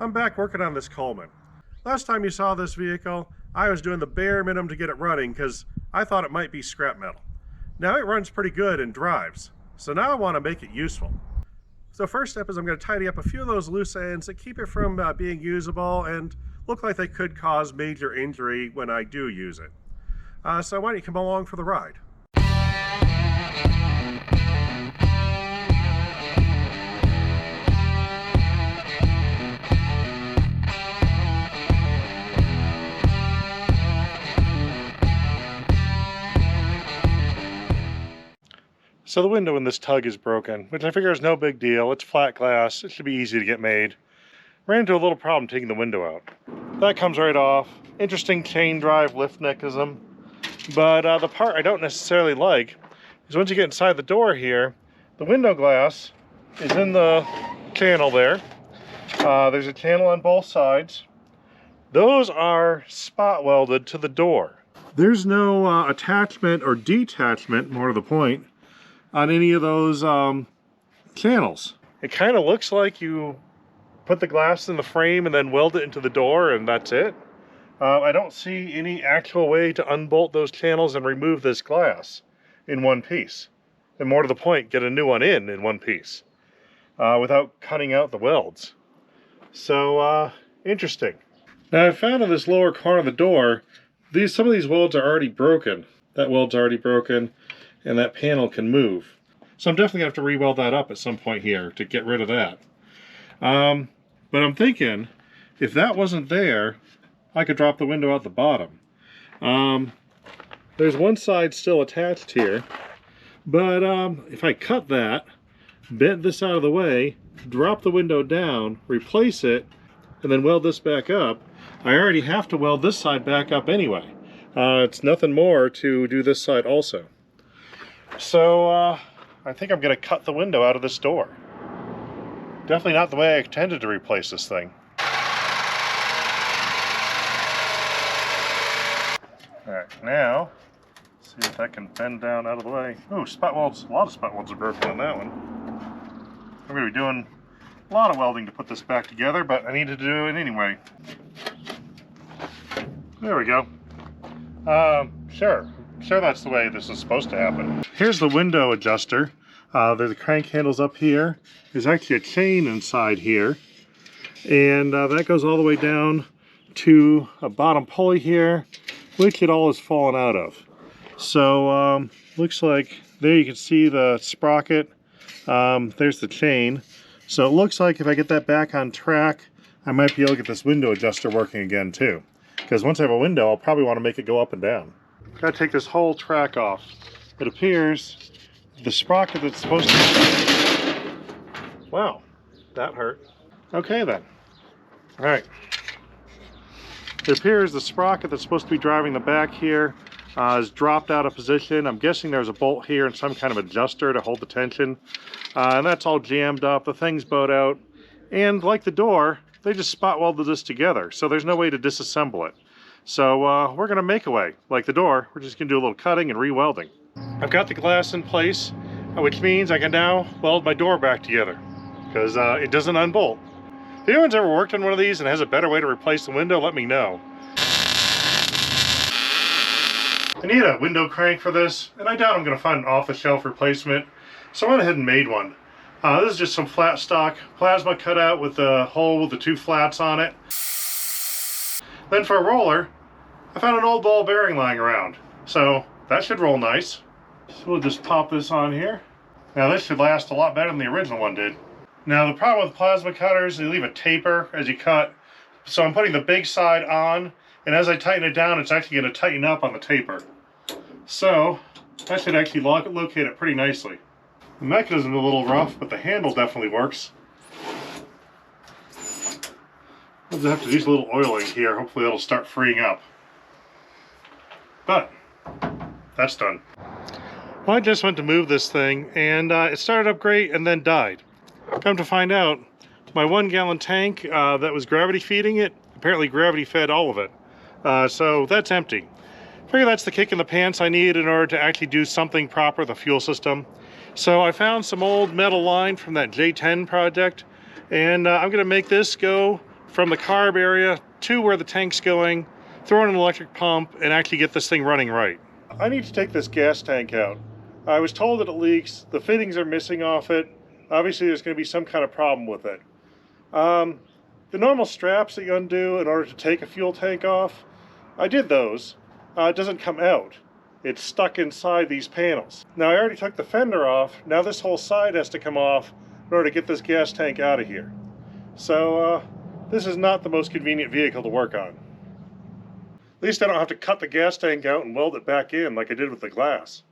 I'm back working on this Coleman. Last time you saw this vehicle, I was doing the bare minimum to get it running because I thought it might be scrap metal. Now it runs pretty good and drives, so now I want to make it useful. So first step is I'm going to tidy up a few of those loose ends that keep it from being usable and look like they could cause major injury when I do use it. So why don't you come along for the ride? So the window in this tug is broken, which I figure is no big deal. It's flat glass. It should be easy to get made. Ran into a little problem taking the window out. That comes right off. Interesting chain drive lift mechanism. But the part I don't necessarily like is once you get inside the door here, the window glass is in the channel there. There's a channel on both sides. Those are spot welded to the door. There's no attachment or detachment, more to the point, on any of those channels. It kind of looks like you put the glass in the frame and then weld it into the door and that's it. I don't see any actual way to unbolt those channels and remove this glass in one piece. And more to the point, get a new one in one piece without cutting out the welds. So, interesting. Now I found in this lower corner of the door, some of these welds are already broken. That weld's already broken, and that panel can move. So I'm definitely gonna have to re-weld that up at some point here to get rid of that. But I'm thinking, if that wasn't there, I could drop the window out the bottom. There's one side still attached here, but if I cut that, bent this out of the way, drop the window down, replace it, and then weld this back up, I already have to weld this side back up anyway. It's nothing more to do this side also. So I think I'm going to cut the window out of this door. Definitely not the way I intended to replace this thing. Alright, now, see if I can bend down out of the way. Ooh, spot welds. A lot of spot welds are broken on that one. I'm going to be doing a lot of welding to put this back together, but I needed to do it anyway. There we go. Sure that's the way this is supposed to happen. Here's the window adjuster. There's the crank handles up here. There's actually a chain inside here. And that goes all the way down to a bottom pulley here, which it all has fallen out of. So looks like there you can see the sprocket. There's the chain. So it looks like if I get that back on track, I might be able to get this window adjuster working again too. Because once I have a window, I'll probably want to make it go up and down. Gotta take this whole track off. It appears the sprocket that's supposed to... Wow, that hurt. Okay then. Alright. It appears the sprocket that's supposed to be driving the back here is dropped out of position. I'm guessing there's a bolt here and some kind of adjuster to hold the tension. And that's all jammed up. The thing's bowed out. And like the door, they just spot welded this together. So there's no way to disassemble it. So we're going to make a way. Like the door, we're just going to do a little cutting and re-welding. I've got the glass in place, which means I can now weld my door back together. Because it doesn't unbolt. If anyone's ever worked on one of these and has a better way to replace the window, let me know. I need a window crank for this, and I doubt I'm going to find an off-the-shelf replacement. So I went ahead and made one. This is just some flat stock plasma cutout with the hole with the two flats on it. Then for a roller, I found an old ball bearing lying around. So that should roll nice. So we'll just pop this on here. Now this should last a lot better than the original one did. Now the problem with plasma cutters, they leave a taper as you cut. So I'm putting the big side on, and as I tighten it down, it's actually going to tighten up on the taper. So that should actually locate it pretty nicely. The mechanism is a little rough, but the handle definitely works. I'll just have to do a little oiling here. Hopefully that'll start freeing up. But that's done. Well, I just went to move this thing, and it started up great and then died. Come to find out, my 1 gallon tank that was gravity feeding it, apparently gravity fed all of it. So that's empty. I figure that's the kick in the pants I need in order to actually do something proper with the fuel system. So I found some old metal line from that J10 project, and I'm going to make this go from the carb area to where the tank's going, throw in an electric pump, and actually get this thing running right. I need to take this gas tank out. I was told that it leaks, the fittings are missing off it. Obviously there's going to be some kind of problem with it. The normal straps that you undo in order to take a fuel tank off, I did those. It doesn't come out. It's stuck inside these panels. Now I already took the fender off, now this whole side has to come off in order to get this gas tank out of here. So this is not the most convenient vehicle to work on. At least I don't have to cut the gas tank out and weld it back in like I did with the glass.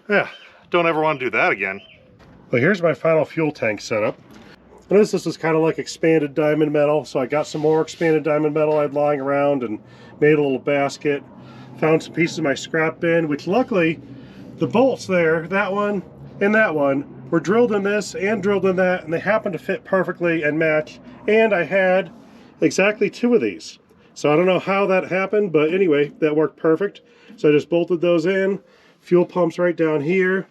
Yeah, don't ever want to do that again. Well, here's my final fuel tank setup. Notice this is kind of like expanded diamond metal, so I got some more expanded diamond metal I had lying around and made a little basket. Found some pieces of my scrap bin, which luckily the bolts there, that one and that one, were drilled in this and drilled in that, and they happened to fit perfectly and match. And I had exactly 2 of these. So I don't know how that happened, but anyway, that worked perfect. So I just bolted those in. Fuel pumps right down here.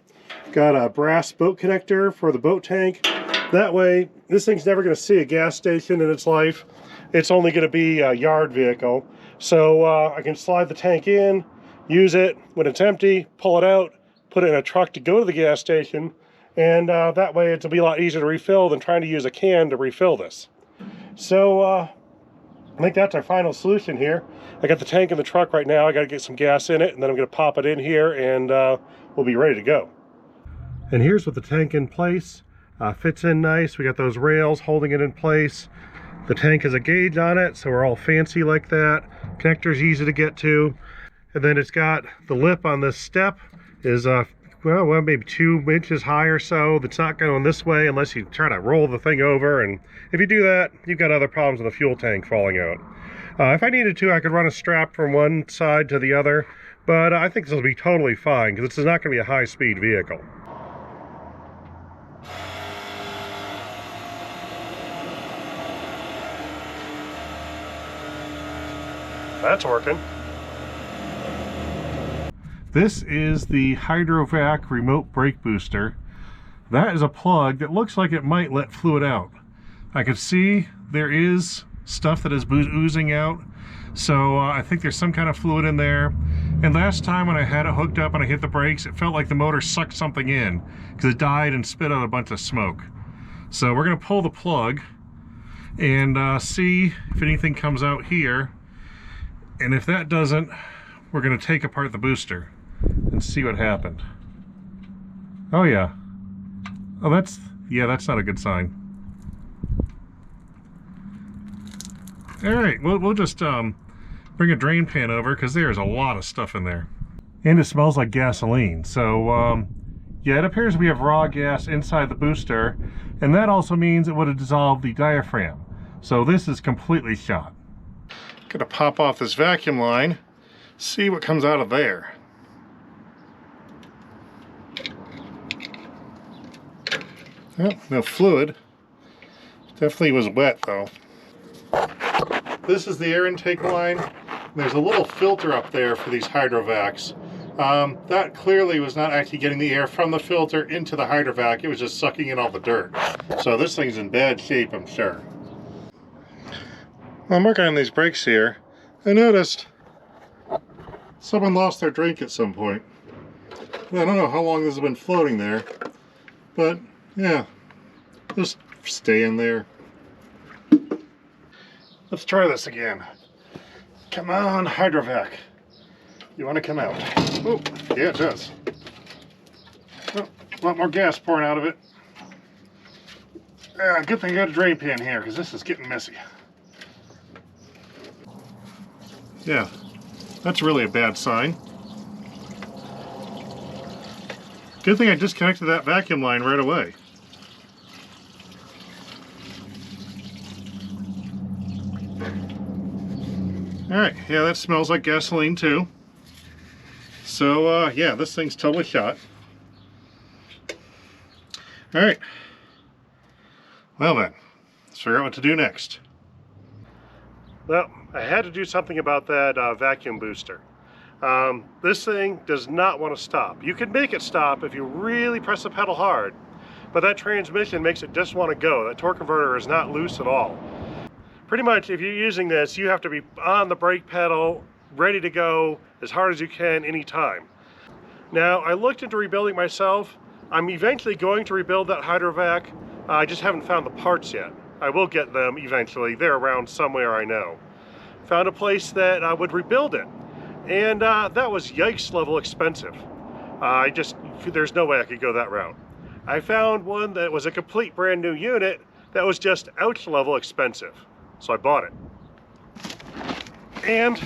Got a brass boat connector for the boat tank. That way, this thing's never going to see a gas station in its life. It's only going to be a yard vehicle. So I can slide the tank in, use it when it's empty, pull it out, put it in a truck to go to the gas station, and that way it'll be a lot easier to refill than trying to use a can to refill this. So I think that's our final solution here. I got the tank in the truck right now. I got to get some gas in it, and then I'm going to pop it in here, and we'll be ready to go. And here's with the tank in place. Fits in nice. We got those rails holding it in place. The tank has a gauge on it, so we're all fancy like that. Connector's easy to get to. And then it's got the lip on this step is well, maybe 2 inches high or so. That's not going this way unless you try to roll the thing over, and if you do that, you've got other problems with the fuel tank falling out. If I needed to, I could run a strap from one side to the other, but I think this will be totally fine because this is not going to be a high-speed vehicle. That's working. This is the Hydrovac remote brake booster. That is a plug that looks like it might let fluid out. I can see there is stuff that is oozing out, so I think there's some kind of fluid in there. And last time when I had it hooked up and I hit the brakes, it felt like the motor sucked something in because it died and spit out a bunch of smoke. So we're going to pull the plug and see if anything comes out here. And if that doesn't, we're going to take apart the booster and see what happened. Oh yeah. Oh, that's not a good sign. All right, we'll just bring a drain pan over because there's a lot of stuff in there. And it smells like gasoline. So yeah, it appears we have raw gas inside the booster, and that also means it would have dissolved the diaphragm. So this is completely shot. Gonna pop off this vacuum line, see what comes out of there. Oh, no fluid. Definitely was wet though. This is the air intake line. There's a little filter up there for these Hydrovacs. That clearly was not actually getting the air from the filter into the Hydrovac. It was just sucking in all the dirt. So this thing's in bad shape, I'm sure. While I'm working on these brakes here, I noticed someone lost their drink at some point. I don't know how long this has been floating there, but yeah, just stay in there. Let's try this again. Come on, Hydrovac. You want to come out? Oh, yeah, it does. Oh, a lot more gas pouring out of it. Good thing I got a drain pan here, because this is getting messy. Yeah, that's really a bad sign. Good thing I disconnected that vacuum line right away. Alright, yeah, that smells like gasoline too. So, yeah, this thing's totally shot. Alright, Well then, let's figure out what to do next. Well, I had to do something about that vacuum booster. This thing does not want to stop. You can make it stop if you really press the pedal hard, but that transmission makes it just want to go. That torque converter is not loose at all. Pretty much, if you're using this, you have to be on the brake pedal, ready to go as hard as you can anytime. Now, I looked into rebuilding myself. I'm eventually going to rebuild that Hydrovac. I just haven't found the parts yet. I will get them eventually. They're around somewhere, I know. Found a place that would rebuild it. And that was yikes level expensive. There's no way I could go that route. I found one that was a complete brand new unit that was just ouch level expensive. So I bought it. And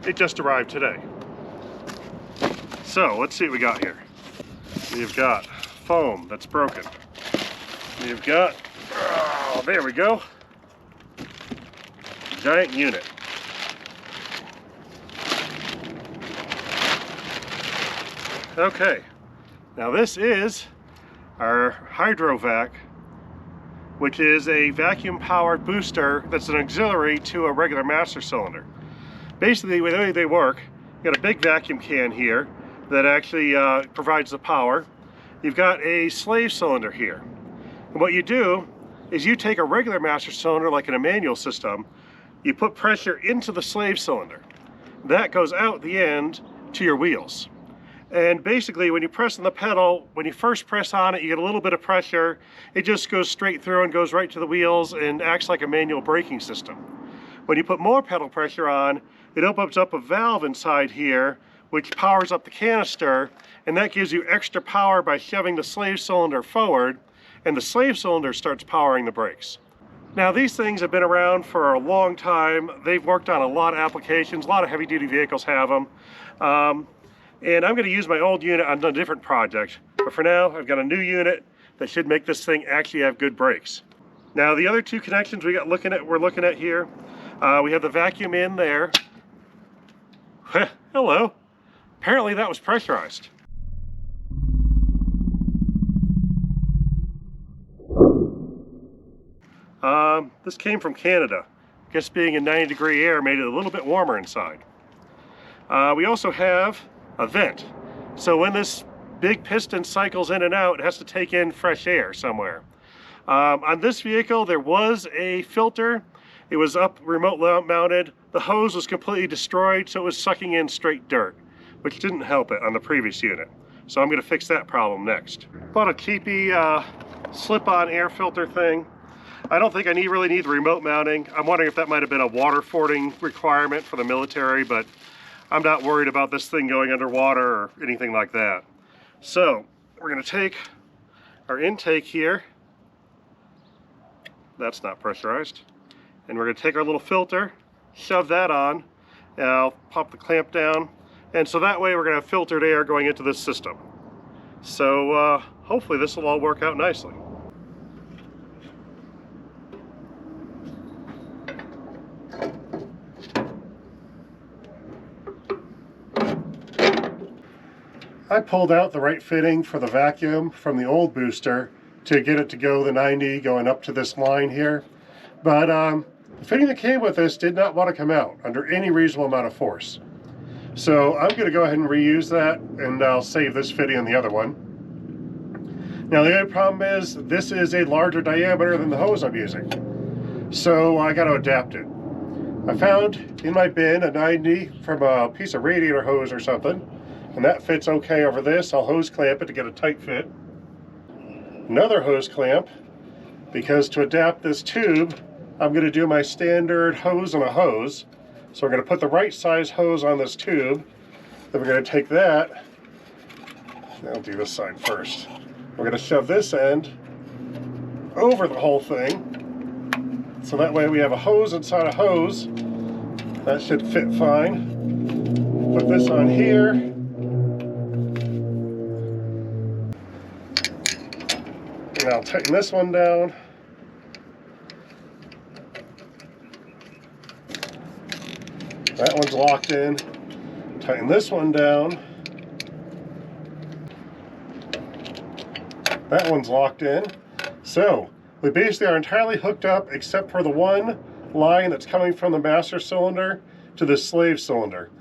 it just arrived today. So let's see what we got here. We've got foam that's broken. We've got, oh, there we go, giant unit. Okay, now this is our Hydrovac, which is a vacuum powered booster that's an auxiliary to a regular master cylinder. Basically, the way they work, you got a big vacuum can here that actually provides the power. You've got a slave cylinder here. And what you do is you take a regular master cylinder, like in a manual system, you put pressure into the slave cylinder. That goes out the end to your wheels. And basically, when you press on the pedal, when you first press on it, you get a little bit of pressure. It just goes straight through and goes right to the wheels and acts like a manual braking system. When you put more pedal pressure on, it opens up a valve inside here, which powers up the canister, and that gives you extra power by shoving the slave cylinder forward, and the slave cylinder starts powering the brakes. Now, these things have been around for a long time. They've worked on a lot of applications. A lot of heavy-duty vehicles have them. And I'm going to use my old unit on a different project. But for now, I've got a new unit that should make this thing actually have good brakes. Now, the other two connections we're looking at here, we have the vacuum in there. Hello. Apparently that was pressurized. This came from Canada. I guess being in 90-degree air made it a little bit warmer inside. We also have a vent. So when this big piston cycles in and out, it has to take in fresh air somewhere. On this vehicle, there was a filter. It was up remote mounted. The hose was completely destroyed, so it was sucking in straight dirt, which didn't help it on the previous unit. So I'm going to fix that problem next. Bought a cheapy slip-on air filter thing. I don't think I really need the remote mounting. I'm wondering if that might have been a water fording requirement for the military, but I'm not worried about this thing going underwater or anything like that. So we're going to take our intake here. That's not pressurized. And we're going to take our little filter, shove that on, and I'll pop the clamp down. And so that way we're going to have filtered air going into this system. So hopefully this will all work out nicely. I pulled out the right fitting for the vacuum from the old booster to get it to go the 90 going up to this line here. But the fitting that came with this did not want to come out under any reasonable amount of force. So I'm going to go ahead and reuse that, and I'll save this fitting on the other one. Now the other problem is this is a larger diameter than the hose I'm using. So I got to adapt it. I found in my bin a 90 from a piece of radiator hose or something. And that fits okay over this. I'll hose clamp it to get a tight fit. Another hose clamp, because to adapt this tube, I'm going to do my standard hose on a hose. So we're going to put the right size hose on this tube. Then we're going to take that. I'll do this side first. We're going to shove this end over the whole thing. So that way we have a hose inside a hose. That should fit fine. Put this on here. And I'll tighten this one down. That one's locked in. Tighten this one down. That one's locked in. So We basically are entirely hooked up except for the one line that's coming from the master cylinder to the slave cylinder.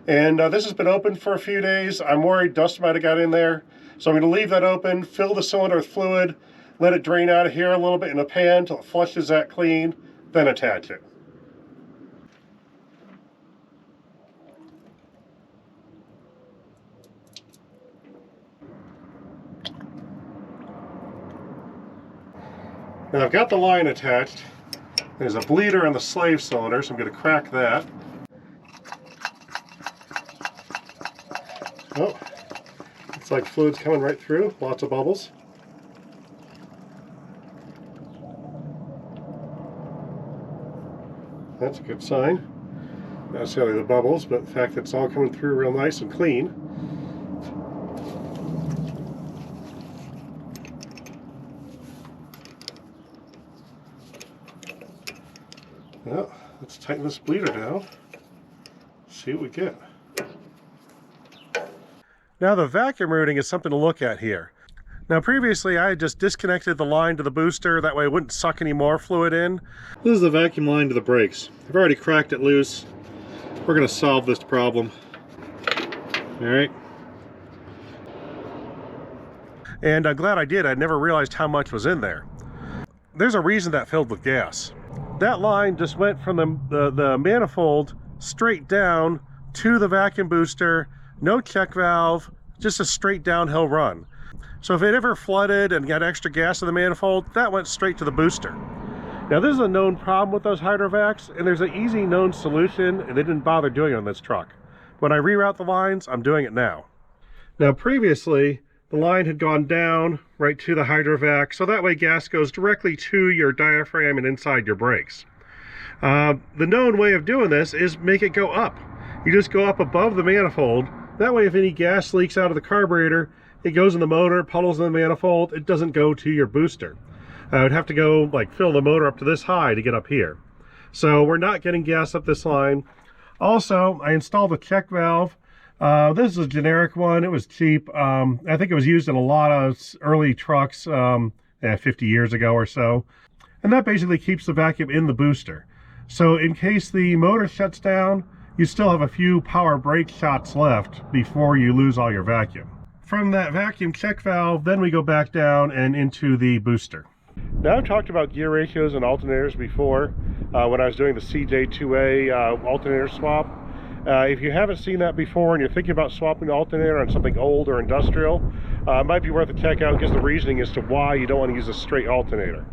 And this has been open for a few days. I'm worried dust might have got in there. So I'm going to leave that open, fill the cylinder with fluid, let it drain out of here a little bit in a pan until it flushes that clean, then attach it. Now I've got the line attached. There's a bleeder on the slave cylinder, so I'm going to crack that. Oh, it's like fluid's coming right through, lots of bubbles. That's a good sign. Not necessarily the bubbles, but the fact that it's all coming through real nice and clean. Well, let's tighten this bleeder down. See what we get. Now the vacuum routing is something to look at here. Now previously I had just disconnected the line to the booster, that way it wouldn't suck any more fluid in. This is the vacuum line to the brakes. I've already cracked it loose. We're going to solve this problem. Alright. And I'm glad I did. I never realized how much was in there. There's a reason that filled with gas. That line just went from the manifold straight down to the vacuum booster, no check valve, just a straight downhill run. So if it ever flooded and got extra gas in the manifold, that went straight to the booster. Now this is a known problem with those Hydrovacs, and there's an easy known solution, and they didn't bother doing it on this truck. When I reroute the lines, I'm doing it now. Now previously, the line had gone down right to the Hydrovac, so that way gas goes directly to your diaphragm and inside your brakes. The known way of doing this is make it go up. You just go up above the manifold. That way if any gas leaks out of the carburetor, it goes in the motor, puddles in the manifold, it doesn't go to your booster. I would have to go like fill the motor up to this high to get up here. So we're not getting gas up this line. Also, I installed a check valve. This is a generic one. It was cheap. I think it was used in a lot of early trucks 50 years ago or so. And that basically keeps the vacuum in the booster. So in case the motor shuts down, you still have a few power brake shots left before you lose all your vacuum. From that vacuum check valve, then we go back down and into the booster. Now I've talked about gear ratios and alternators before when I was doing the CJ2A alternator swap. If you haven't seen that before and you're thinking about swapping the alternator on something old or industrial, it might be worth a check out, because the reasoning as to why you don't want to use a straight alternator.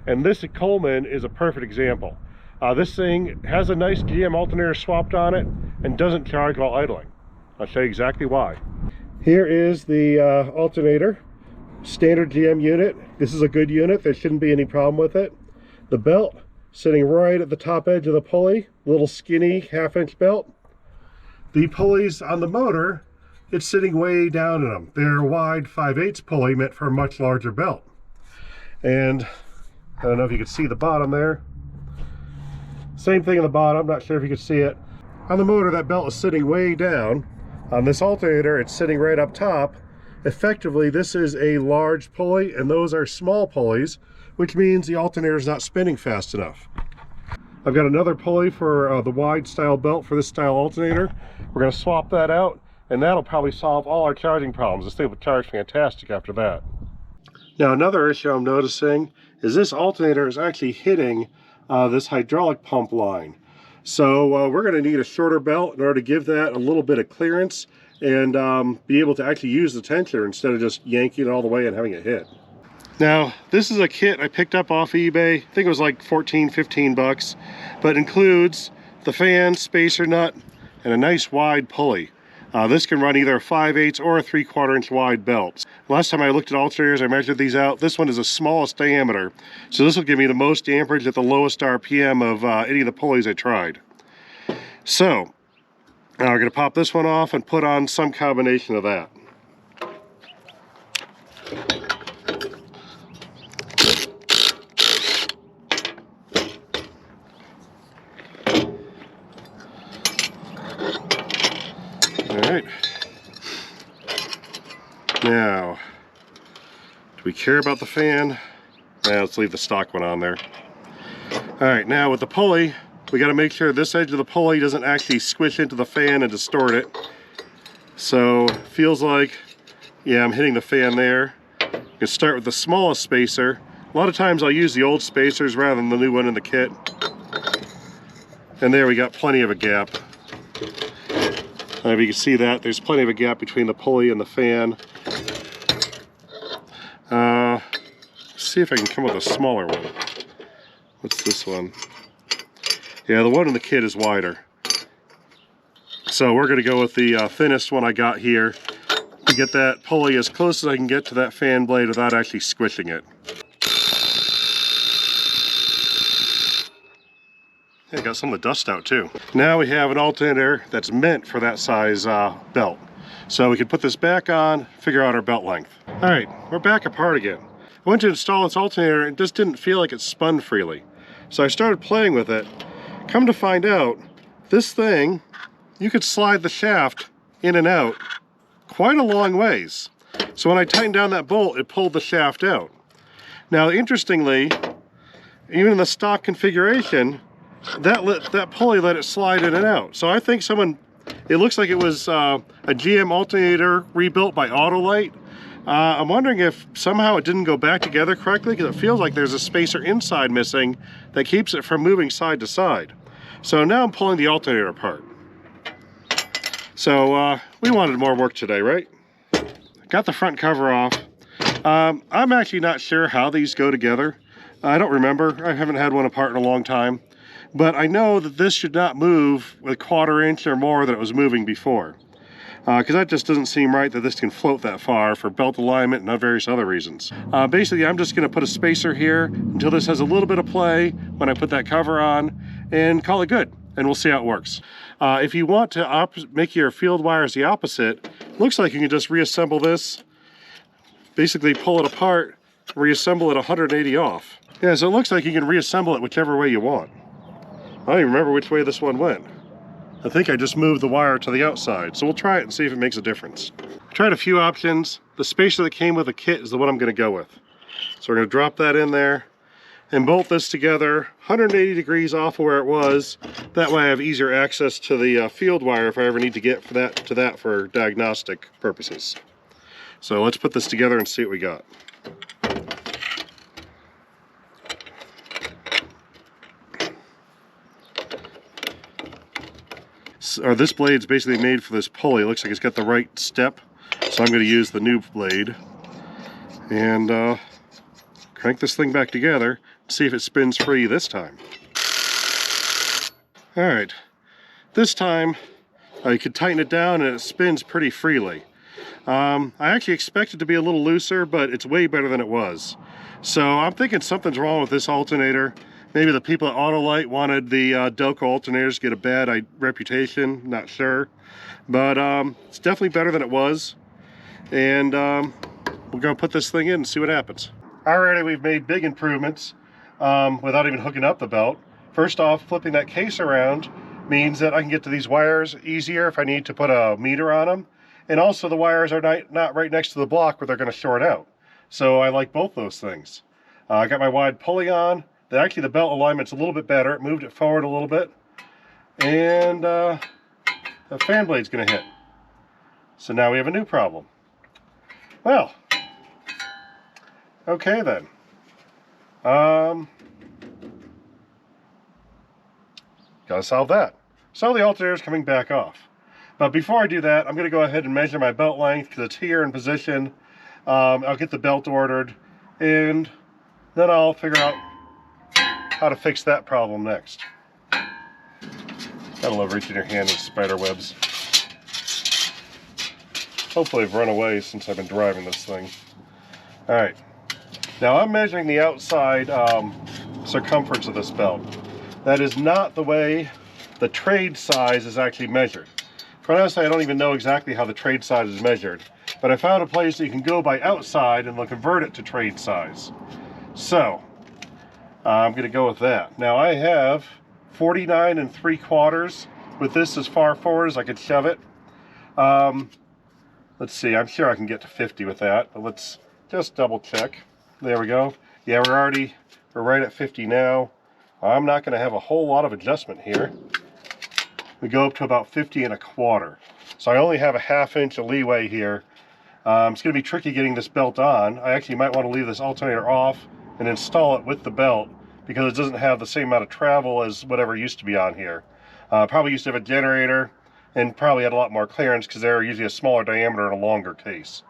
And this at Coleman is a perfect example. This thing has a nice GM alternator swapped on it and doesn't charge while idling. I'll show you exactly why. Here is the alternator, standard GM unit. This is a good unit, there shouldn't be any problem with it. The belt sitting right at the top edge of the pulley, little skinny half-inch belt. The pulleys on the motor, it's sitting way down in them. They're a wide 5/8 pulley meant for a much larger belt. And I don't know if you can see the bottom there. Same thing on the bottom, not sure if you can see it. On the motor, that belt is sitting way down. On this alternator, it's sitting right up top. Effectively, this is a large pulley, and those are small pulleys, which means the alternator is not spinning fast enough. I've got another pulley for the wide style belt for this style alternator. We're going to swap that out, and that'll probably solve all our charging problems. This thing will charge fantastic after that. Now another issue I'm noticing is this alternator is actually hitting this hydraulic pump line. So we're going to need a shorter belt in order to give that a little bit of clearance and be able to actually use the tensioner instead of just yanking it all the way and having it hit. Now this is a kit I picked up off eBay. I think it was like 14-15 bucks, but includes the fan, spacer nut, and a nice wide pulley. This can run either a 5/8 or a 3/4 inch wide belt. Last time I looked at alternators, I measured these out. This one is the smallest diameter, so this will give me the most amperage at the lowest RPM of any of the pulleys I tried. So now we're going to pop this one off and put on some combination of that. Alright, now, do we care about the fan? Yeah, let's leave the stock one on there. All right, now with the pulley, we got to make sure this edge of the pulley doesn't actually squish into the fan and distort it. So it feels like, yeah, I'm hitting the fan there. You can start with the smallest spacer. A lot of times I'll use the old spacers rather than the new one in the kit. And there we got plenty of a gap. If you can see that, there's plenty of a gap between the pulley and the fan. See if I can come up with a smaller one. What's this one? Yeah, the one in the kit is wider. So we're going to go with the thinnest one I got here to get that pulley as close as I can get to that fan blade without actually squishing it. Yeah, got some of the dust out too. Now we have an alternator that's meant for that size belt. So we can put this back on, figure out our belt length. All right, we're back apart again. I went to install this alternator and it just didn't feel like it spun freely. So I started playing with it. Come to find out, this thing, you could slide the shaft in and out quite a long ways. So when I tightened down that bolt, it pulled the shaft out. Now, interestingly, even in the stock configuration, that pulley let it slide in and out. So I think it looks like it was a GM alternator rebuilt by Autolite. I'm wondering if somehow it didn't go back together correctly, because it feels like there's a spacer inside missing that keeps it from moving side to side. So now I'm pulling the alternator apart. So we wanted more work today, right? Got the front cover off. I'm actually not sure how these go together. I don't remember. I haven't had one apart in a long time. But I know that this should not move a 1/4 inch or more than it was moving before. Because that just doesn't seem right that this can float that far for belt alignment and various other reasons. Basically, I'm just going to put a spacer here until this has a little bit of play when I put that cover on and call it good, and we'll see how it works. If you want to make your field wires the opposite, looks like you can just reassemble this, basically pull it apart, reassemble it 180 off. Yeah, so it looks like you can reassemble it whichever way you want. I don't even remember which way this one went. I think I just moved the wire to the outside, so we'll try it and see if it makes a difference. I tried a few options. The spacer that came with the kit is the one I'm going to go with. So we're going to drop that in there and bolt this together 180 degrees off of where it was. That way I have easier access to the field wire if I ever need to get to that for diagnostic purposes. So let's put this together and see what we got. This blade's basically made for this pulley. It looks like it's got the right step, so I'm going to use the new blade and crank this thing back together and see if it spins free this time. Alright, this time you could tighten it down and it spins pretty freely. I actually expected it to be a little looser, but it's way better than it was. So I'm thinking something's wrong with this alternator. Maybe the people at Autolite wanted the Delco alternators to get a bad reputation, not sure. But it's definitely better than it was. And we're going to put this thing in and see what happens. Already we've made big improvements without even hooking up the belt. First off, flipping that case around means that I can get to these wires easier if I need to put a meter on them. And also the wires are not right next to the block where they're going to short out. So I like both those things. I got my wide pulley on. Actually, the belt alignment's a little bit better. It moved it forward a little bit. And the fan blade's going to hit. So now we have a new problem. Well, okay then. Gotta solve that. So the alternator's coming back off. But before I do that, I'm going to go ahead and measure my belt length because it's here in position. I'll get the belt ordered, and then I'll figure out how to fix that problem next. Gotta love reaching your hand in spider webs. Hopefully I've run away since I've been driving this thing. Alright, now I'm measuring the outside circumference of this belt. That is not the way the trade size is actually measured. Quite honestly, I don't even know exactly how the trade size is measured, but I found a place that you can go by outside and they'll convert it to trade size. So, I'm going to go with that. Now I have 49 3/4 with this as far forward as I could shove it. Let's see, I'm sure I can get to 50 with that, but let's just double check. There we go. Yeah, we're right at 50 now. I'm not going to have a whole lot of adjustment here. We go up to about 50 1/4. So I only have a 1/2 inch of leeway here. It's going to be tricky getting this belt on. I actually might want to leave this alternator off and install it with the belt because it doesn't have the same amount of travel as whatever used to be on here. Probably used to have a generator and probably had a lot more clearance because they're usually a smaller diameter and a longer case.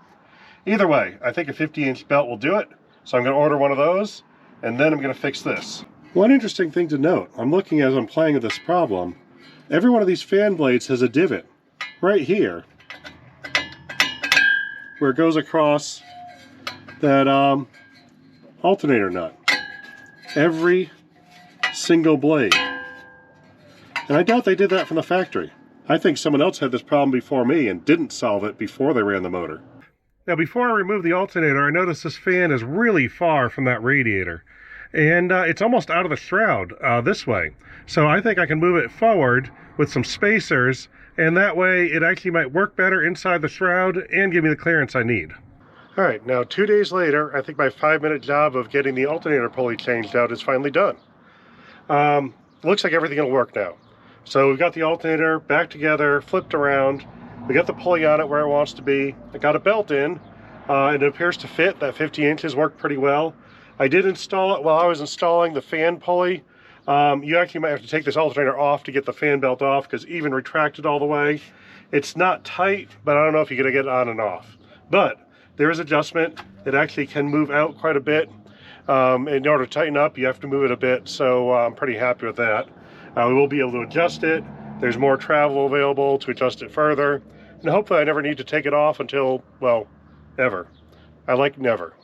Either way, I think a 50-inch belt will do it. So I'm going to order one of those and then I'm going to fix this. One interesting thing to note, I'm looking as I'm playing with this problem, every one of these fan blades has a divot right here where it goes across that alternator nut. Every single blade. And I doubt they did that from the factory. I think someone else had this problem before me and didn't solve it before they ran the motor. Now before I remove the alternator, I noticed this fan is really far from that radiator. And it's almost out of the shroud this way. So I think I can move it forward with some spacers, and that way it actually might work better inside the shroud and give me the clearance I need. All right, now 2 days later, I think my 5-minute job of getting the alternator pulley changed out is finally done. Looks like everything will work now. So we've got the alternator back together, flipped around. We got the pulley on it where it wants to be. I got a belt in, and it appears to fit. That 50 inches worked pretty well. I did install it while I was installing the fan pulley. You actually might have to take this alternator off to get the fan belt off because even retracted all the way, it's not tight, but I don't know if you're going to get it on and off. But there is adjustment. It actually can move out quite a bit. In order to tighten up, you have to move it a bit, so I'm pretty happy with that. We will be able to adjust it. There's more travel available to adjust it further. And hopefully I never need to take it off until, well, ever. I like never.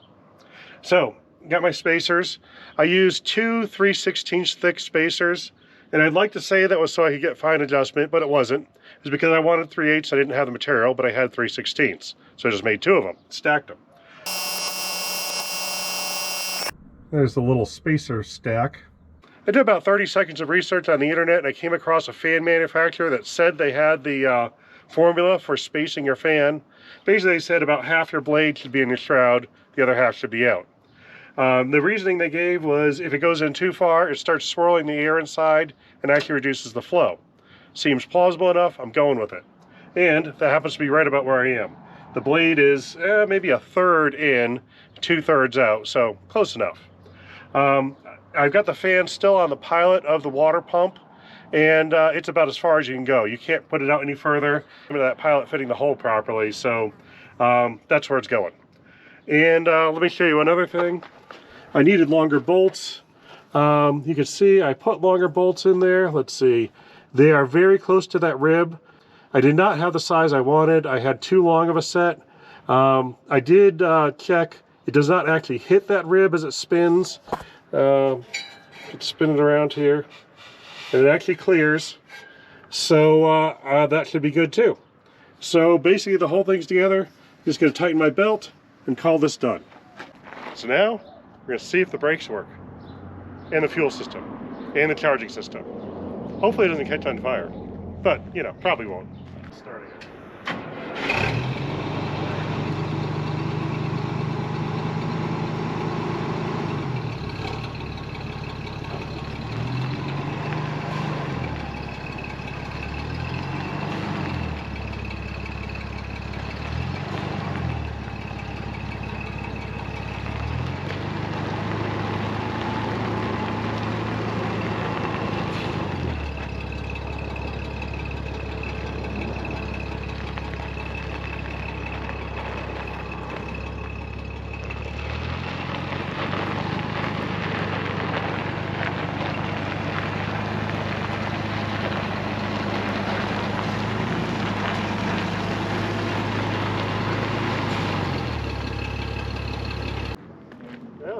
So, got my spacers. I used 2 3/16 thick spacers, and I'd like to say that was so I could get fine adjustment, but it wasn't. It was because I wanted 3/8, I didn't have the material, but I had 3/16. So I just made 2 of them, stacked them. There's the little spacer stack. I did about 30 seconds of research on the internet, and I came across a fan manufacturer that said they had the formula for spacing your fan. Basically, they said about half your blade should be in your shroud, the other half should be out. The reasoning they gave was if it goes in too far, it starts swirling the air inside and actually reduces the flow. Seems plausible enough, I'm going with it. And that happens to be right about where I am. The blade is maybe 1/3 in, 2/3 out, so close enough. I've got the fan still on the pilot of the water pump, and it's about as far as you can go. You can't put it out any further. That pilot fitting the hole properly, so that's where it's going. And let me show you another thing. I needed longer bolts. You can see I put longer bolts in there. Let's see. They are very close to that rib. I did not have the size I wanted. I had too long of a set. I did check. It does not actually hit that rib as it spins. Spin it around here. And it actually clears. So that should be good too. So basically the whole thing's together. Just going to tighten my belt and call this done. So now we're going to see if the brakes work, and the fuel system, and the charging system. Hopefully it doesn't catch on fire, but you know, probably won't. Starting it.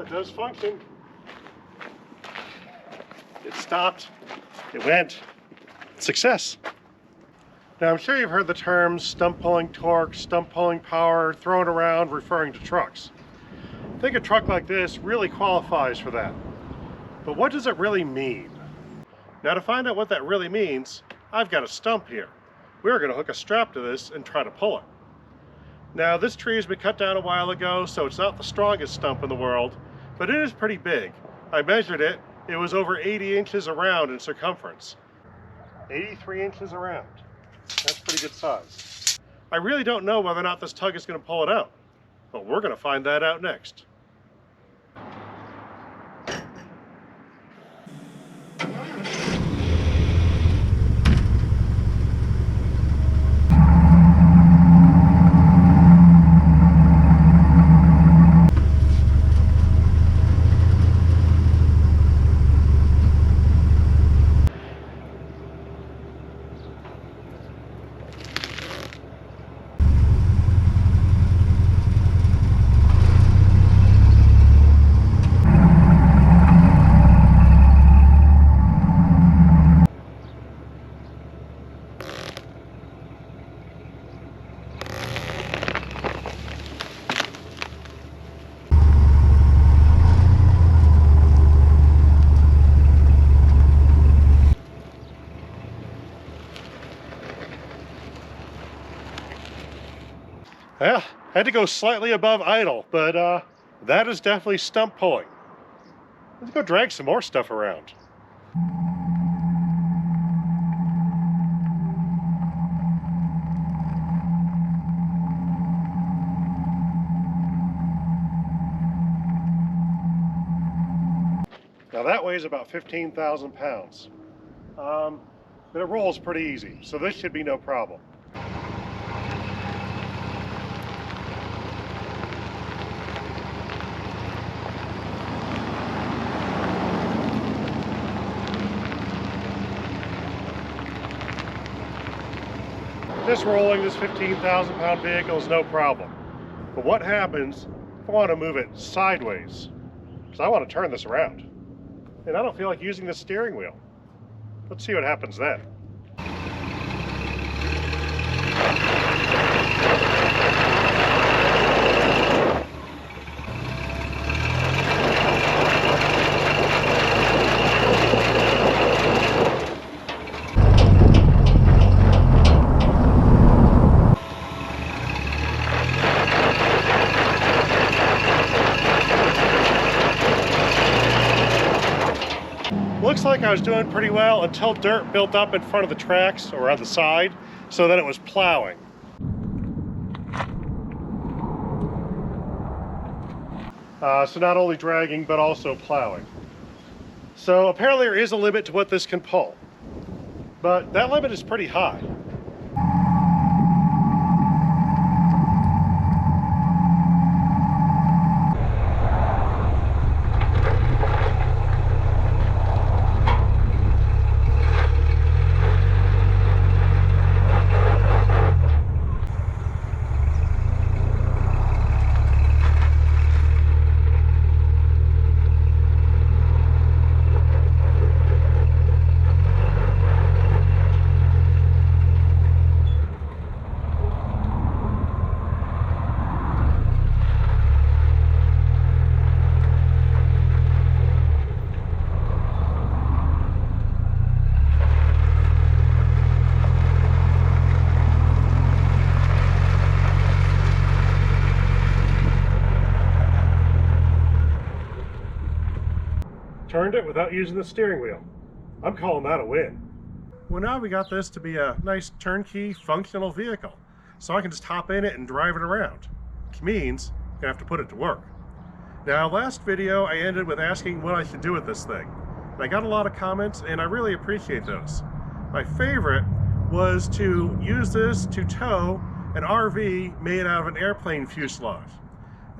It does function. It stopped. It went. Success. Now I'm sure you've heard the terms stump pulling torque, stump pulling power thrown around referring to trucks. I think a truck like this really qualifies for that. But what does it really mean? Now to find out what that really means, I've got a stump here. We're going to hook a strap to this and try to pull it. Now this tree has been cut down a while ago, so it's not the strongest stump in the world, but it is pretty big. I measured it. It was over 80 inches around in circumference. 83 inches around. That's pretty good size. I really don't know whether or not this tug is going to pull it out, but we're going to find that out next. Yeah, had to go slightly above idle, but that is definitely stump pulling. Let's go drag some more stuff around. Now that weighs about 15,000 pounds, but it rolls pretty easy, so this should be no problem. This rolling this 15,000 pound vehicle is no problem. But what happens if I want to move it sideways? Because I want to turn this around. And I don't feel like using the steering wheel. Let's see what happens then. Looks like I was doing pretty well until dirt built up in front of the tracks or on the side, so then it was plowing. So not only dragging, but also plowing. So apparently there is a limit to what this can pull, but that limit is pretty high. Turned it without using the steering wheel. I'm calling that a win. Well, now we got this to be a nice turnkey functional vehicle, so I can just hop in it and drive it around. Which means I'm gonna have to put it to work. Now, last video I ended with asking what I should do with this thing. And I got a lot of comments and I really appreciate those. My favorite was to use this to tow an RV made out of an airplane fuselage.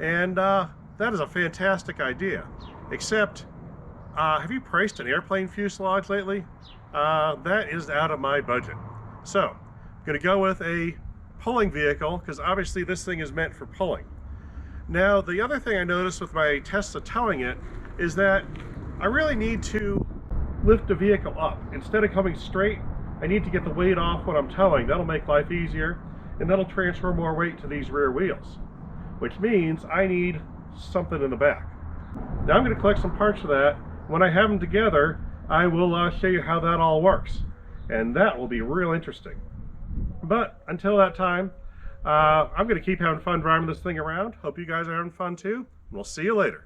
And that is a fantastic idea, except have you priced an airplane fuselage lately? That is out of my budget. So I'm going to go with a pulling vehicle, because obviously this thing is meant for pulling. Now, the other thing I noticed with my tests of towing it is that I really need to lift the vehicle up. Instead of coming straight, I need to get the weight off when I'm towing. That'll make life easier, and that'll transfer more weight to these rear wheels, which means I need something in the back. Now I'm going to collect some parts for that. When I have them together, I will show you how that all works, and that will be real interesting. But until that time, I'm going to keep having fun driving this thing around. Hope you guys are having fun too. We'll see you later.